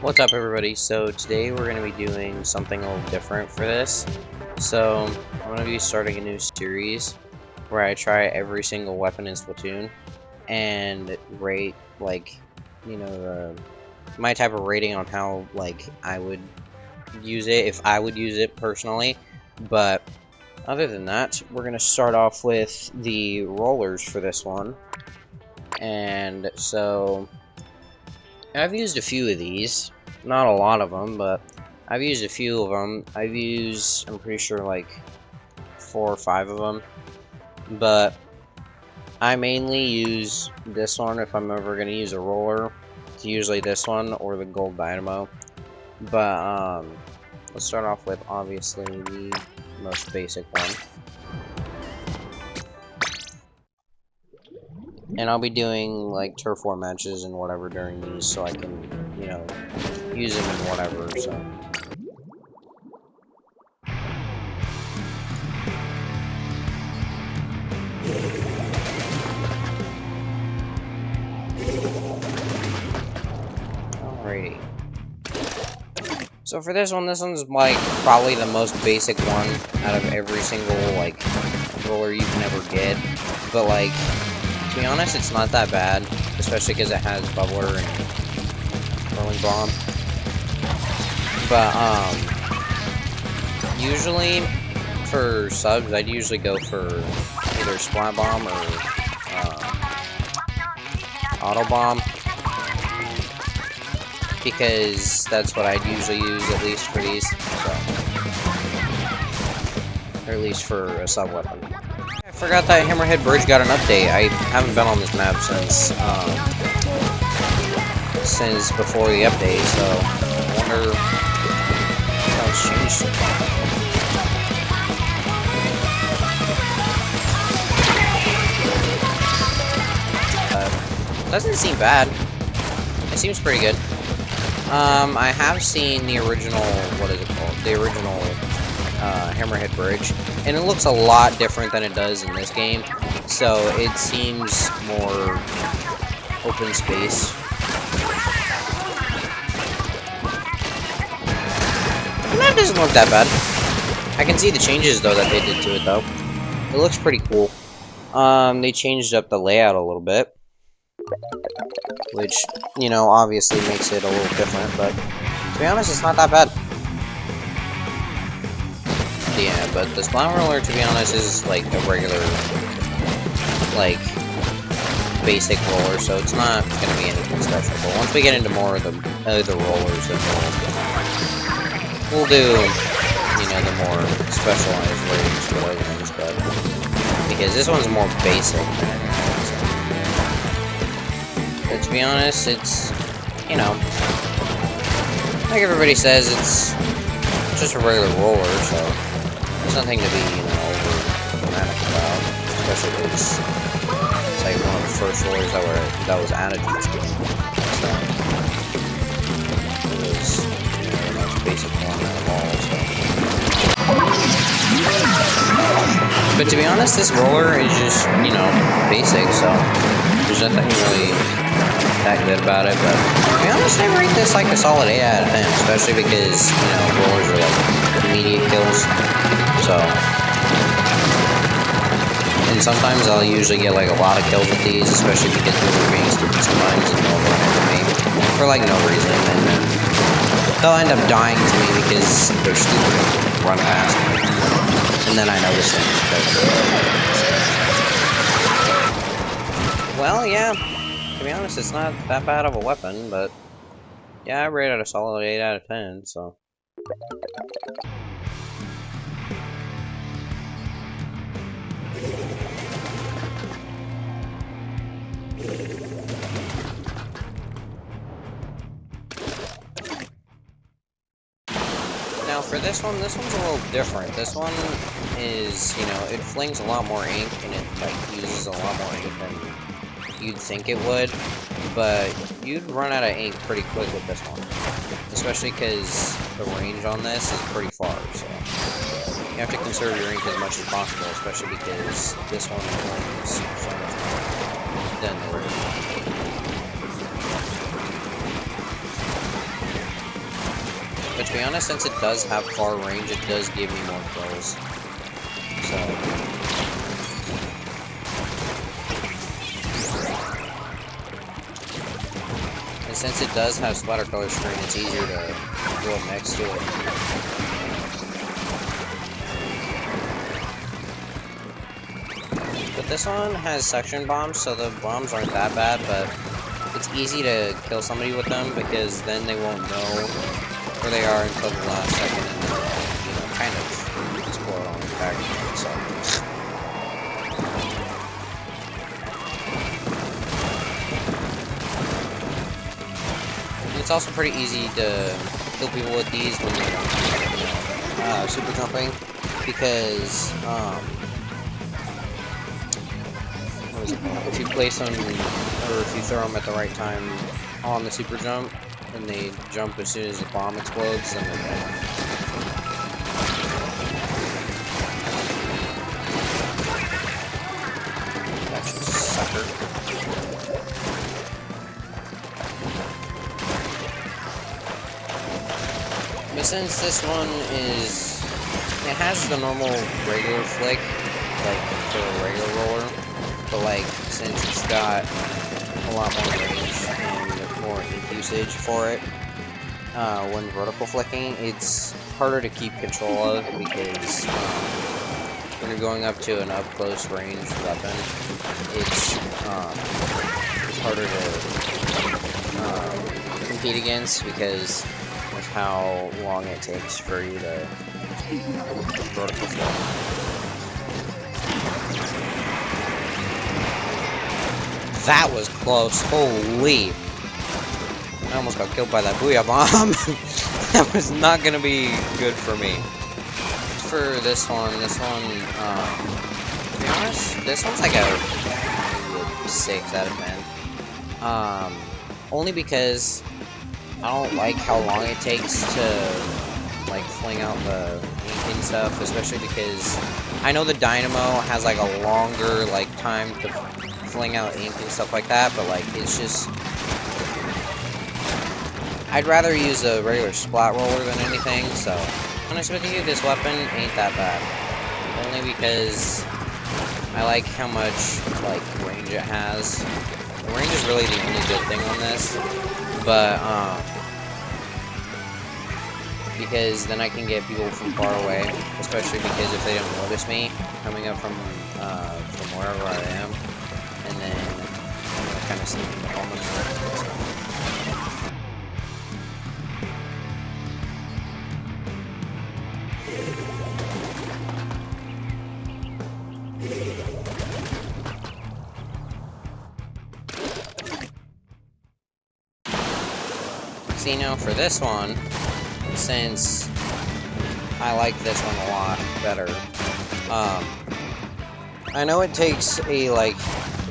What's up, everybody? So today we're going to be doing something a little different for this. So I'm going to be starting a new series where I try every single weapon in Splatoon and rate, like, my type of rating on how, like, I would use it, if I would use it personally. But other than that, we're going to start off with the rollers for this one. And so I've used a few of these, not a lot of them, but I've used a few of them. I've used, I'm pretty sure, like 4 or 5 of them, but I mainly use this one if I'm ever going to use a roller. It's usually this one or the gold dynamo, but let's start off with obviously the most basic one. And I'll be doing, like, turf war matches and whatever during these, so I can, you know, use them and whatever, so. Alrighty. So for this one's, like, probably the most basic one out of every single, like, roller you can ever get. But, like, to be honest, it's not that bad, especially because it has bubbler and rolling bomb. But usually for subs, I'd usually go for either splat bomb or auto bomb, because that's what I'd usually use, at least for these, so. Or at least for a sub weapon. I forgot that Hammerhead Bridge got an update. I haven't been on this map since before the update, so I wonder how it's changed so far. Doesn't seem bad. It seems pretty good. I have seen the original, what is it called? The original Hammerhead Bridge, and it looks a lot different than it does in this game, so it seems more open space. And that doesn't look that bad. I can see the changes, though, that they did to it, though. It looks pretty cool. They changed up the layout a little bit, which, you know, obviously makes it a little different, but to be honest, it's not that bad. Yeah, but the splat roller, to be honest, is like a regular, like, basic roller, so it's not gonna be anything special. But once we get into more of the rollers, then we'll do, you know, the more specialized ratings for those ones, but because this one's more basic than anything, so. But to be honest, it's, you know, like everybody says, it's just a regular roller, so there's nothing to be, you know, over dramatic about, especially because it's like one of the first rollers that was added to this game. So it was, you know, the most basic one out of all, so. But to be honest, this roller is just, you know, basic, so there's nothing really that good about it. But to be honest, I rate this like a solid 8 out of 10, especially because, you know, rollers are like immediate kills. So, and sometimes I'll usually get like a lot of kills with these, especially because people are being stupid sometimes and they'll run into me for like no reason, and then they'll end up dying to me because they're stupid and run past me, and then I notice them. Well, yeah, to be honest, it's not that bad of a weapon, but yeah, I rate it a solid 8 out of 10, so. Now for this one's a little different. This one is, you know, it flings a lot more ink, and it, like, uses a lot more ink than you'd think it would, but you'd run out of ink pretty quick with this one, especially because the range on this is pretty far, so you have to conserve your ink as much as possible, especially because this one flings so much more than the original. to be honest, since it does have far range, it does give me more kills. So... and since it does have splatter color screen, it's easier to go up next to it. But this one has suction bombs, so the bombs aren't that bad, but it's easy to kill somebody with them because then they won't know where they are until the last second and they'll, you know, kind of explode on impact. So. It's also pretty easy to kill people with these when you're super jumping because what is it called? If you place them or if you throw them at the right time on the super jump and they jump as soon as the bomb explodes, then they're dead. That's just a sucker. But since this one is, it has the normal regular flick, like for a regular roller, but like since it's got a lot more range and more ink usage for it, when vertical flicking, it's harder to keep control of because when you're going up to an up close range weapon, it's harder to compete against because of how long it takes for you to vertical flick. That was close. Holy. I almost got killed by that booyah bomb. That was not going to be good for me. For this one, to be honest, this one's like a 6 out of 10. Only because I don't like how long it takes to like fling out the ink and stuff, especially because I know the Dynamo has like a longer like time to fling out ink and stuff like that, but like it's just I'd rather use a regular splat roller than anything. So honest with you, this weapon ain't that bad, only because I like how much like range it has. The range is really the only good thing on this, but because then I can get people from far away, especially because if they don't notice me coming up from wherever I am, and then kind of sneaking up on them. See, now for this one, since I like this one a lot better, I know it takes a like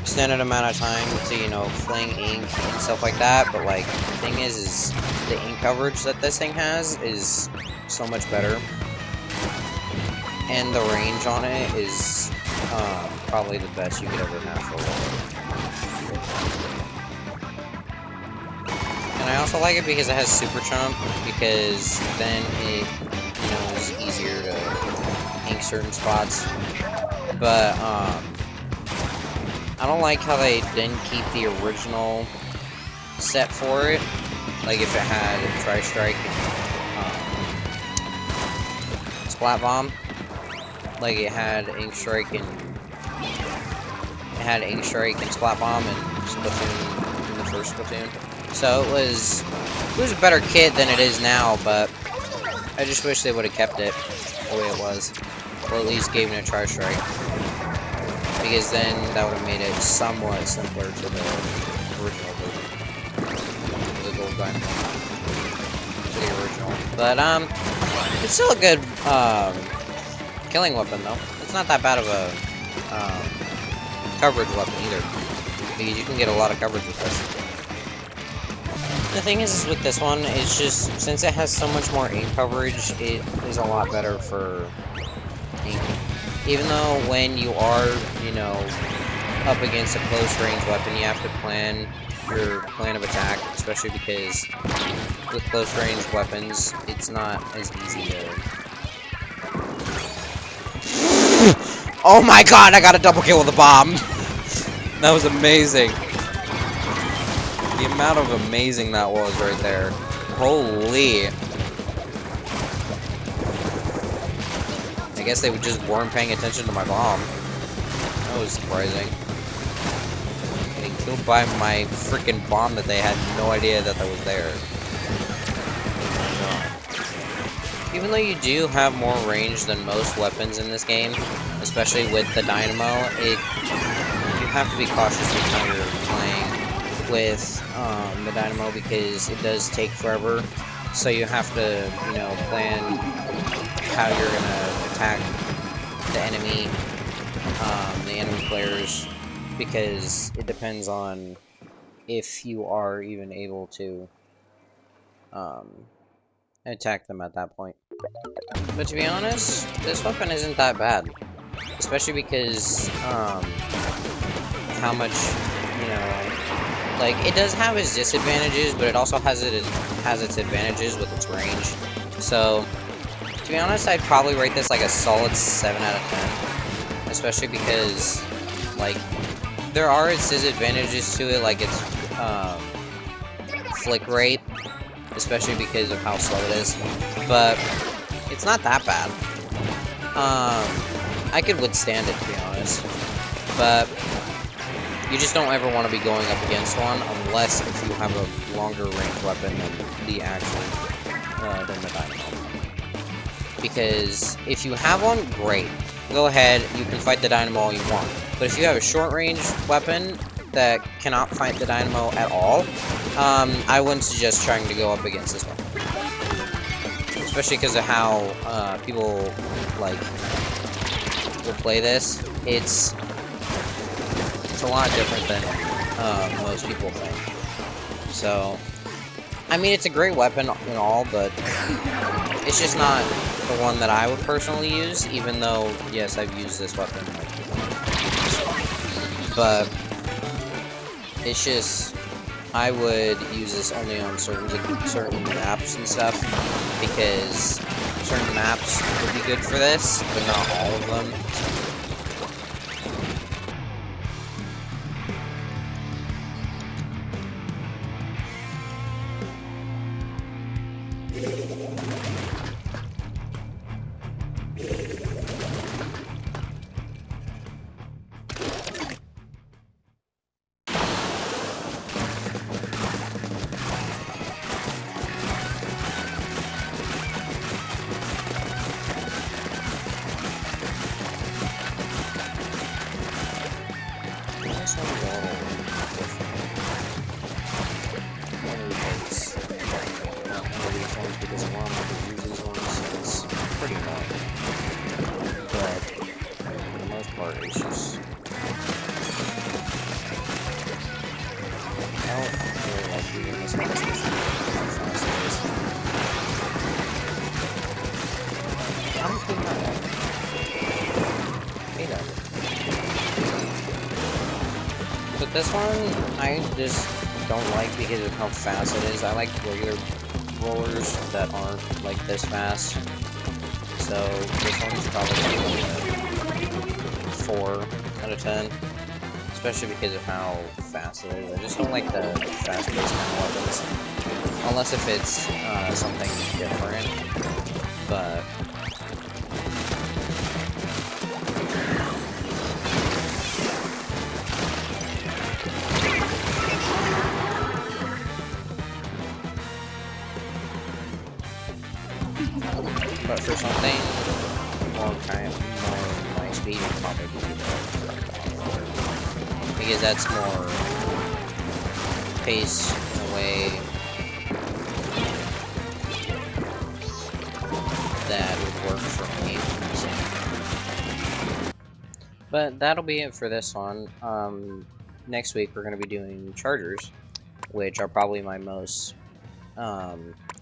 extended amount of time to, you know, fling ink and stuff like that, but like the thing is the ink coverage that this thing has is so much better, and the range on it is probably the best you could ever have for a roller. And I also like it because it has super chump, because then it, you know, is easier to ink certain spots. But I don't like how they didn't keep the original set for it. Like if it had Tri-Strike and Splat Bomb, like it had Ink Strike and Splat Bomb and Splatoon in the first Splatoon. So it was a better kit than it is now, but I just wish they would have kept it the way it was, or at least gave it a Tri-Strike, because then that would have made it somewhat simpler to the original version, the Gold Dynamo, to the original. But it's still a good killing weapon though. It's not that bad of a coverage weapon either, because you can get a lot of coverage with this. The thing is with this one, it's just, since it has so much more ink coverage, it is a lot better for ink. Even though when you are, you know, up against a close range weapon, you have to plan your plan of attack, especially because with close range weapons, it's not as easy to... Oh my god, I got a double kill with a bomb! That was amazing. The amount of amazing that was right there. Holy. I guess they just weren't paying attention to my bomb. That was surprising. Getting killed by my freaking bomb that they had no idea that was there. Even though you do have more range than most weapons in this game, especially with the dynamo, you have to be cautious with how you're playing with the dynamo because it does take forever. So you have to, you know, plan how you're gonna attack the enemy players, because it depends on if you are even able to attack them at that point. But to be honest, this weapon isn't that bad. Especially because, how much, you know, like, it does have its disadvantages, but it also has its advantages with its range. So, to be honest, I'd probably rate this like a solid 7 out of 10. Especially because, like, there are its disadvantages to it, like its, flick rate. Especially because of how slow it is. But it's not that bad. I could withstand it, to be honest. But you just don't ever want to be going up against one unless if you have a longer range weapon than the actual than the dynamo. Because if you have one, great. Go ahead, you can fight the dynamo all you want. But if you have a short range weapon that cannot fight the dynamo at all, I wouldn't suggest trying to go up against this one. Especially because of how people like will play this. It's a lot different than most people think. So, I mean, it's a great weapon and all, but it's just not the one that I would personally use. Even though, yes, I've used this weapon multiple times. But it's just, I would use this only on certain maps and stuff, because certain maps would be good for this, but not all of them. But this one, I just don't like because of how fast it is. I like regular rollers that aren't like this fast. So this one's probably like a 4 out of 10. Especially because of how fast it is. I just don't like the fast-paced kind of weapons. Unless if it's something different. But for something more my speed would probably be better. Because that's more pace in a way that would work for me. But that'll be it for this one. Next week we're going to be doing chargers, which are probably my most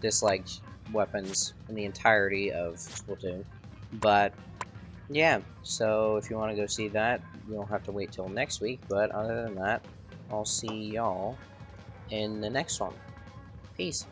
disliked weapons in the entirety of Splatoon. But yeah, so if you want to go see that, you'll have to wait till next week. But other than that, I'll see y'all in the next one. Peace.